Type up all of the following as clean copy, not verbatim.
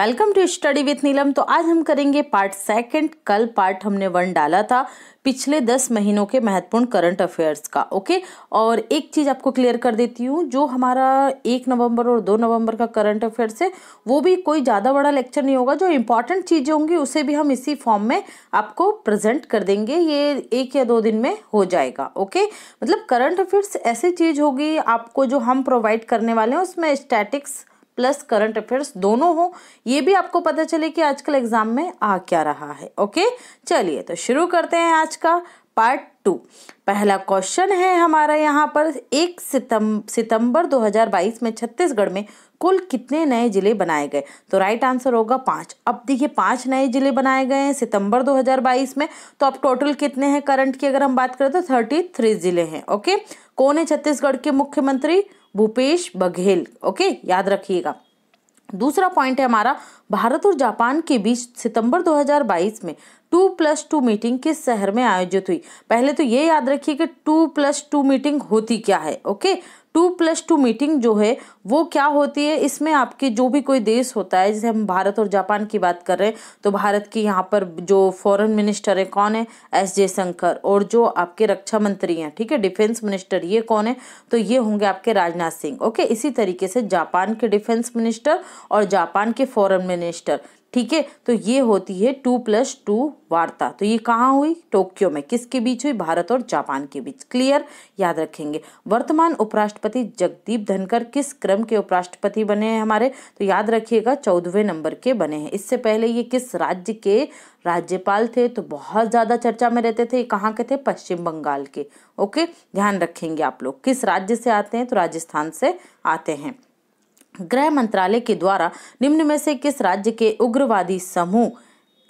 Welcome to study with नीलम। तो आज हम करेंगे पार्ट सेकंड। कल पार्ट हमने 1 डाला था पिछले 10 महीनों के महत्वपूर्ण करंट अफेयर्स का। ओके, और एक चीज़ आपको क्लियर कर देती हूँ, जो हमारा 1 नवंबर और 2 नवंबर का करंट अफेयर्स है वो भी कोई ज़्यादा बड़ा लेक्चर नहीं होगा। जो इंपॉर्टेंट चीज़ें होंगी उसे भी हम इसी फॉर्म में आपको प्रेजेंट कर देंगे। ये 1 या 2 दिन में हो जाएगा। ओके, मतलब करंट अफेयर्स ऐसी चीज़ होगी आपको जो हम प्रोवाइड करने वाले हैं, उसमें स्टैटिक्स प्लस करंट अफेयर्स दोनों हो, ये भी आपको पता चले कि आजकल एग्जाम में आ क्या रहा है। ओके, चलिए तो शुरू करते हैं आज का पार्ट 2। पहला क्वेश्चन है हमारा यहाँ पर, 1 सितंबर 2022 में छत्तीसगढ़ में कुल कितने नए जिले बनाए गए? तो राइट आंसर होगा 5। अब देखिए 5 नए जिले बनाए गए हैं सितंबर 2022 में, तो अब टोटल कितने हैं करंट की अगर हम बात करें तो 33 जिले हैं। ओके, कौन है छत्तीसगढ़ के मुख्यमंत्री? भूपेश बघेल। ओके, याद रखिएगा। दूसरा पॉइंट है हमारा, भारत और जापान के बीच सितंबर 2022 में 2+2 मीटिंग किस शहर में आयोजित हुई? पहले तो ये याद रखिए कि 2+2 मीटिंग होती क्या है। ओके, 2+2 मीटिंग जो है वो क्या होती है, इसमें आपके जो भी कोई देश होता है, जैसे हम भारत और जापान की बात कर रहे हैं तो भारत के यहाँ पर जो फॉरेन मिनिस्टर है कौन है? एस जयशंकर। और जो आपके रक्षा मंत्री हैं, ठीक है, डिफेंस मिनिस्टर, ये कौन है? तो ये होंगे आपके राजनाथ सिंह। ओके, इसी तरीके से जापान के डिफेंस मिनिस्टर और जापान के फॉरेन मिनिस्टर, ठीक है, तो ये होती है 2+2 वार्ता। तो ये कहाँ हुई? टोक्यो में। किसके बीच हुई? भारत और जापान के बीच। क्लियर, याद रखेंगे। वर्तमान उपराष्ट्रपति जगदीप धनखड़ किस क्रम के उपराष्ट्रपति बने हैं हमारे? तो याद रखिएगा 14वें नंबर के बने हैं। इससे पहले ये किस राज्य के राज्यपाल थे? तो बहुत ज्यादा चर्चा में रहते थे। कहाँ के थे? पश्चिम बंगाल के। ओके, ध्यान रखेंगे आप लोग। किस राज्य से आते हैं? तो राजस्थान से आते हैं। गृह मंत्रालय के द्वारा निम्न में से किस राज्य के उग्रवादी समूह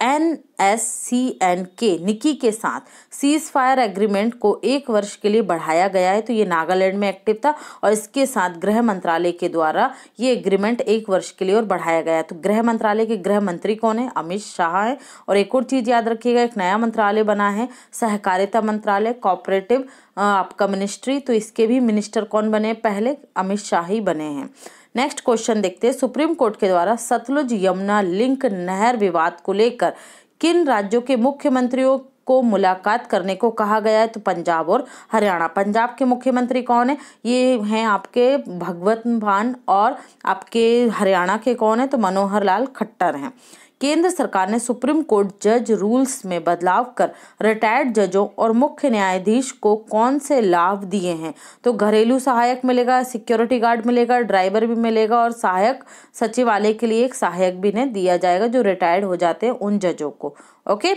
NSCN निकी के साथ सीज फायर एग्रीमेंट को 1 वर्ष के लिए बढ़ाया गया है? तो ये नागालैंड में एक्टिव था और इसके साथ गृह मंत्रालय के द्वारा ये एग्रीमेंट 1 वर्ष के लिए और बढ़ाया गया है। तो गृह मंत्रालय के गृह मंत्री कौन है? अमित शाह है। और एक और चीज याद रखिएगा, एक नया मंत्रालय बना है, सहकारिता मंत्रालय, कोऑपरेटिव आपका मिनिस्ट्री। तो इसके भी मिनिस्टर कौन बने? पहले अमित शाह ही बने हैं। नेक्स्ट क्वेश्चन देखते हैं, सुप्रीम कोर्ट के द्वारा सतलुज यमुना लिंक नहर विवाद को लेकर किन राज्यों के मुख्यमंत्रियों को मुलाकात करने को कहा गया है? तो पंजाब और हरियाणा। पंजाब के मुख्यमंत्री कौन है? ये हैं आपके भगवत मान, और आपके हरियाणा के कौन है? तो मनोहर लाल खट्टर हैं। केंद्र सरकार ने सुप्रीम कोर्ट जज रूल्स में बदलाव कर रिटायर्ड जजों और मुख्य न्यायाधीश को कौन से लाभ दिए हैं? तो घरेलू सहायक मिलेगा, सिक्योरिटी गार्ड मिलेगा, ड्राइवर भी मिलेगा, और सहायक सचिवालय के लिए एक सहायक भी ने दिया जाएगा जो रिटायर्ड हो जाते हैं उन जजों को। ओके,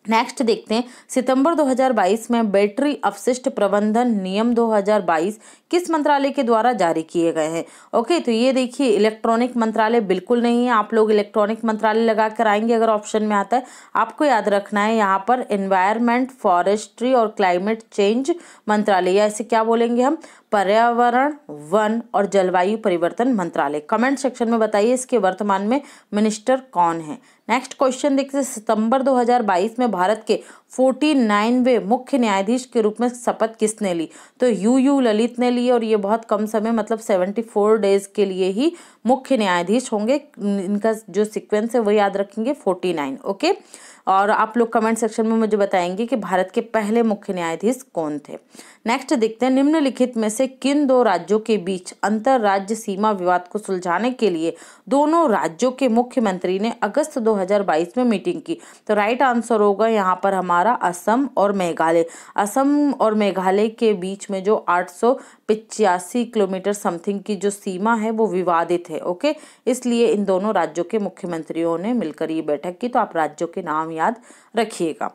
नेक्स्ट देखते हैं, सितंबर 2022 में बैटरी अपशिष्ट प्रबंधन नियम 2022 किस मंत्रालय के द्वारा जारी किए गए हैं? ओके, तो ये देखिए इलेक्ट्रॉनिक मंत्रालय बिल्कुल नहीं है। आप लोग इलेक्ट्रॉनिक मंत्रालय लगा कर आएंगे अगर ऑप्शन में आता है। आपको याद रखना है यहाँ पर एनवायरमेंट, फॉरेस्ट्री और क्लाइमेट चेंज मंत्रालय, या ऐसे क्या बोलेंगे हम? पर्यावरण, वन और जलवायु परिवर्तन मंत्रालय। कमेंट सेक्शन में बताइए इसके वर्तमान में मिनिस्टर कौन है। नेक्स्ट क्वेश्चन देखते हैं, सितंबर 2022 में भारत के 49वें मुख्य न्यायाधीश के रूप में शपथ किसने ली? तो यू ललित ने ली, और ये बहुत कम समय मतलब 74 डेज के लिए ही मुख्य न्यायाधीश होंगे। इनका जो सीक्वेंस है वो याद रखेंगे 49। ओके, और आप लोग कमेंट सेक्शन में मुझे बताएंगे कि भारत के पहले मुख्य न्यायाधीश कौन थे। नेक्स्ट देखते हैं, निम्नलिखित में से किन 2 राज्यों के बीच अंतर राज्य सीमा विवाद को सुलझाने के लिए दोनों राज्यों के मुख्यमंत्री ने अगस्त 2022 में मीटिंग की? तो राइट आंसर होगा यहाँ पर हमारा असम और मेघालय। असम और मेघालय के बीच में जो 885 किलोमीटर समथिंग की जो सीमा है वो विवादित है। ओके, इसलिए इन दोनों राज्यों के मुख्यमंत्रियों ने मिलकर ये बैठक की। तो आप राज्यों के नाम याद रखिएगा।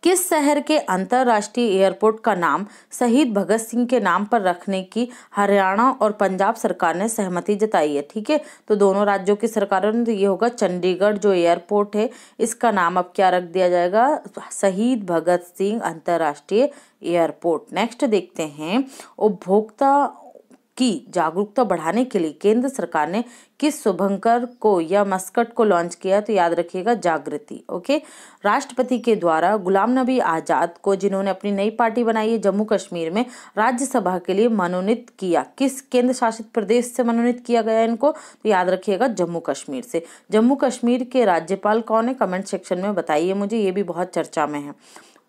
किस शहर के अंतर्राष्ट्रीय एयरपोर्ट का नाम शहीद भगत सिंह के नाम पर रखने की हरियाणा और पंजाब सरकार ने सहमति जताई है? ठीक है, तो दोनों राज्यों की सरकारों ने, तो ये होगा चंडीगढ़ जो एयरपोर्ट है इसका नाम अब क्या रख दिया जाएगा? शहीद भगत सिंह अंतर्राष्ट्रीय एयरपोर्ट। नेक्स्ट देखते हैं, उपभोक्ता की जागरूकता बढ़ाने के लिए केंद्र सरकार ने किस शुभंकर को या मस्कट को लॉन्च किया? तो याद रखिएगा जागृति। ओके, राष्ट्रपति के द्वारा गुलाम नबी आजाद को, जिन्होंने अपनी नई पार्टी बनाई है जम्मू कश्मीर में, राज्यसभा के लिए मनोनीत किया। किस केंद्र शासित प्रदेश से मनोनीत किया गया इनको? तो याद रखिएगा जम्मू कश्मीर से। जम्मू कश्मीर के राज्यपाल कौन है? कमेंट सेक्शन में बताइए मुझे, ये भी बहुत चर्चा में है।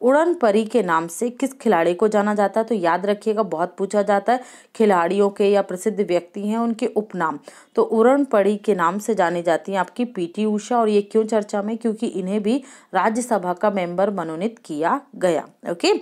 उड़न परी के नाम से किस खिलाड़ी को जाना जाता है? तो याद रखिएगा, बहुत पूछा जाता है, खिलाड़ियों के या प्रसिद्ध व्यक्ति हैं उनके उपनाम। तो उड़न परी के नाम से जानी जाती हैं आपकी पीटी उषा। और ये क्यों चर्चा में? क्योंकि इन्हें भी राज्यसभा का मेंबर मनोनीत किया गया। ओके,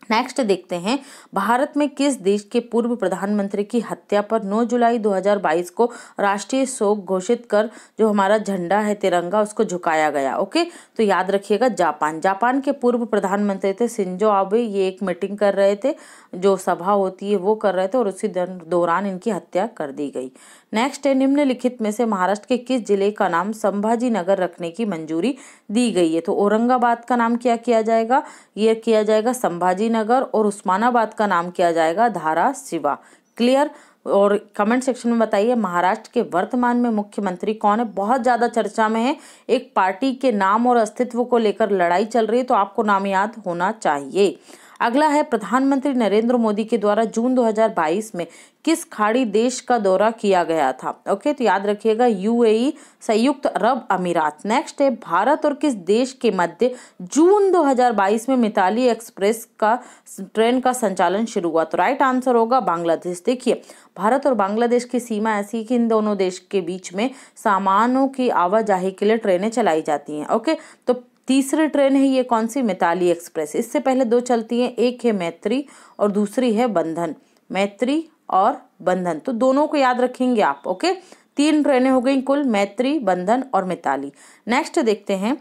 नेक्स्ट देखते हैं, भारत में किस देश के पूर्व प्रधानमंत्री की हत्या पर 9 जुलाई 2022 को राष्ट्रीय शोक घोषित कर जो हमारा झंडा है तिरंगा उसको झुकाया गया? ओके, तो याद रखिएगा जापान। जापान के पूर्व प्रधानमंत्री थे शिंजो आबे। ये एक मीटिंग कर रहे थे, जो सभा होती है वो कर रहे थे, और उसी दौरान इनकी हत्या कर दी गई। नेक्स्ट है, निम्नलिखित में से महाराष्ट्र के किस जिले का नाम संभाजी नगर रखने की मंजूरी दी गई है? तो औरंगाबाद का नाम क्या किया जाएगा? ये किया जाएगा संभाजी नगर, और उस्मानाबाद का नाम किया जाएगा धाराशिवा। क्लियर? और कमेंट सेक्शन में बताइए महाराष्ट्र के वर्तमान में मुख्यमंत्री कौन है? बहुत ज्यादा चर्चा में है, एक पार्टी के नाम और अस्तित्व को लेकर लड़ाई चल रही है, तो आपको नाम याद होना चाहिए। अगला है, प्रधानमंत्री नरेंद्र मोदी के द्वारा जून 2022 में किस खाड़ी देश का दौरा किया गया था? ओके, तो याद रखिएगा यूएई, संयुक्त अरब अमीरात। नेक्स्ट है, भारत और किस देश के मध्य जून 2022 में मिताली एक्सप्रेस का ट्रेन का संचालन शुरू हुआ? तो राइट आंसर होगा बांग्लादेश। देखिए, भारत और बांग्लादेश की सीमा ऐसी है कि इन दोनों देश के बीच में सामानों की आवाजाही के लिए ट्रेनें चलाई जाती हैं। ओके, तो तीसरी ट्रेन है ये कौन सी? मिताली एक्सप्रेस। इससे पहले दो चलती हैं, एक है मैत्री और दूसरी है बंधन। मैत्री और बंधन, तो दोनों को याद रखेंगे आप। ओके, 3 ट्रेनें हो गई कुल, मैत्री, बंधन और मिताली। नेक्स्ट देखते हैं,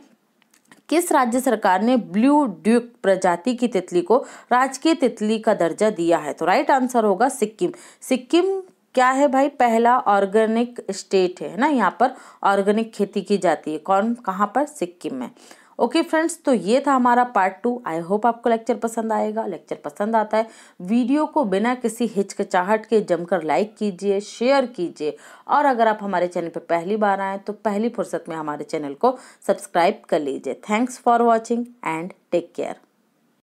किस राज्य सरकार ने ब्लू ड्यूक प्रजाति की तितली को राजकीय तितली का दर्जा दिया है? तो राइट आंसर होगा सिक्किम। सिक्किम क्या है भाई? पहला ऑर्गेनिक स्टेट है ना, यहाँ पर ऑर्गेनिक खेती की जाती है। कौन, कहाँ पर? सिक्किम में। ओके फ्रेंड्स, तो ये था हमारा पार्ट 2। आई होप आपको लेक्चर पसंद आएगा। लेक्चर पसंद आता है, वीडियो को बिना किसी हिचकिचाहट के जमकर लाइक कीजिए, शेयर कीजिए, और अगर आप हमारे चैनल पर पहली बार आए तो पहली फुर्सत में हमारे चैनल को सब्सक्राइब कर लीजिए। Thanks for watching and take care.